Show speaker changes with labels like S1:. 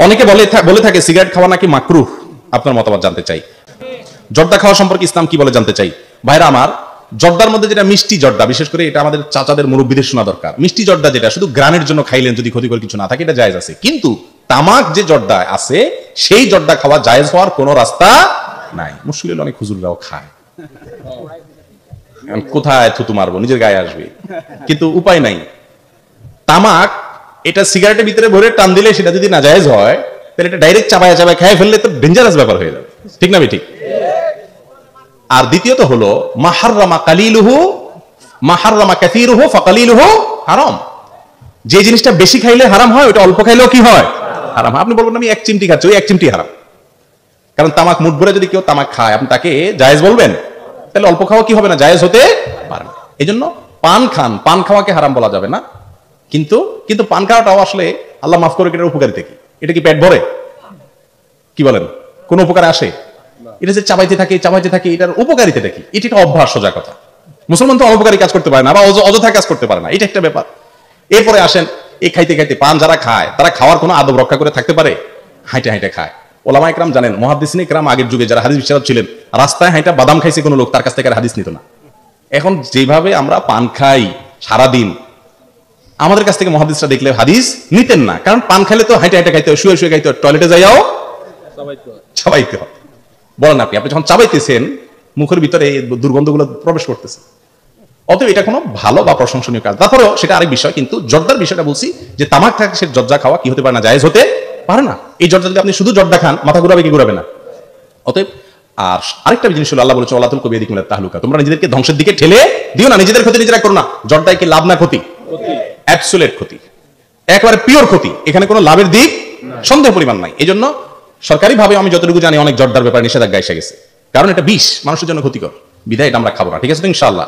S1: অনেকে বলে থাকে সিগারেট খাওয়া নাকি মাকরুহ। আপনার মতামত জানতে চাই। জর্দা খাওয়া সম্পর্কে ইসলাম কি বলে জানতে চাই। ভাইরা আমার, জর্দার মধ্যে যেটা মিষ্টি জর্দা, বিশেষ করে এটা আমাদের চাচাদের মুরব্বীদের শোনা দরকার। মিষ্টি জর্দা যেটা শুধু গ্রানের জন্য খাইলেন, যদি ক্ষতিকর কিছু না থাকে, এটা জায়েজ আছে। কিন্তু তামাক যে জর্দা আছে, সেই জর্দা খাওয়া জায়েজ হওয়ার কোনো রাস্তা নাই। মুশকিল অনেক হুজুররাও খায়। কোথায় থুতু মারবো, নিজের গায়ে আসবে, কিন্তু উপায় নাই। তামাক এটা সিগারেটের ভিতরে ভরে টান দিলে সেটা যদি না জায়েজ হয়, তাহলে এটা ডাইরেক্ট চাবায় চাবায় খেয়ে ফেললে তো ডেঞ্জারাস ব্যাপার হয়ে যাবে, ঠিক না ঠিক? আর দ্বিতীয়ত হলো মাহাররামা কালিলুহু মাহাররামা কাসীরুহু ফাকালিলুহু হারাম। যে জিনিসটা বেশি খাইলে হারাম হয়, ওটা অল্প খাইলেও কি হয়? হারাম। আপনি বলবেন আমি এক চিমটি খাচ্ছি, ওই এক চিমটি হারাম। কারণ তামাক মুঠ ভরে যদি কেউ তামাক খায়, আপনি তাকে জায়েজ বলবেন? তাহলে অল্প খাওয়া কি হবে না, জায়েজ হতে পারে না। এই জন্য পান খান, পান খাওয়াকে হারাম বলা যাবে না। কিন্তু কিন্তু পান খাওয়াটাও আসলে আল্লাহ মাফ করে, এটার উপকারিতা কি? এটা কি পেট ভরে? কি বলেন, কোন উপকারে আসে? এটা যে চাবাইতে থাকে, এটার উপকারিতাটা কি? এটা একটা অভ্যাস, সোজা কথা। মুসলমান তো অপকারী কাজ করতে পারে না, বা অযথা কাজ করতে পারে না, এটা একটা ব্যাপার। এরপরে আসেন, এই খাইতে খাইতে পান যারা খায়, তারা খাওয়ার কোনো আদব রক্ষা করে থাকতে পারে? হাইটে হাইটে খায়। ওলামা ইকরাম জানেন, মুহাদ্দিসিন ইকরাম আগের যুগে যারা হাদিস বিশারদ ছিলেন, রাস্তায় হাইটা বাদাম খাইছে কোনো লোক, তার কাছ থেকে আর হাদিস নিত না। এখন যেভাবে আমরা পান খাই সারাদিন, আমাদের কাছ থেকে মুহাদ্দিসরা দেখলে হাদিস নিতেন না। কারণ পান খাইলে তো হাইটে হাইটে খাইতে হয়, শুয়ে শুয়ে খাইতে হয়, টয়লেটে যাইও চাবাইতে হয়। বলেন আপনি যখন চাবাইতেছেন, মুখের ভিতরে এই দুর্গন্ধগুলো প্রবেশ করতেছে। অতএব এটা কোনো ভালো বা প্রশংসনীয় কাজ। তারপরেও সেটা আরেক বিষয়। কিন্তু জর্দার বিষয়টা বলছি, যে তামাক থাকে সে জর্দা খাওয়া কি হতে পারে না, জায়েজ হতে পারে না। এই জর্দা যদি আপনি শুধু জর্দা খান, মাথা ঘুরাবে কি ঘুরাবে না? অতএব আর আরেকটা জিনিস হলো, আল্লাহ বলেছে ওয়ালা তুলকু বিয়াদিকুম ইলা তাহলুকা, তোমরা নিজেদেরকে ধ্বংসের দিকে ঠেলে দিও না, নিজেদের ক্ষতি নিজেরা করো না। জর্দায় কি লাভ না ক্ষতি? অ্যাবসলিউট ক্ষতি, একেবারে পিওর ক্ষতি। এখানে কোনো লাভের দিক সন্দেহ পরিমাণ নাই। এই জন্য সরকারিভাবে আমি যতটুকু জানি, অনেক জর্দার ব্যাপারে নিষেধাজ্ঞা এসে গেছে, কারণ এটা বিষ, মানুষের জন্য ক্ষতিকর, বিধায় এটা আমরা খাবো না। ঠিক আছে তো ইনশাআল্লাহ।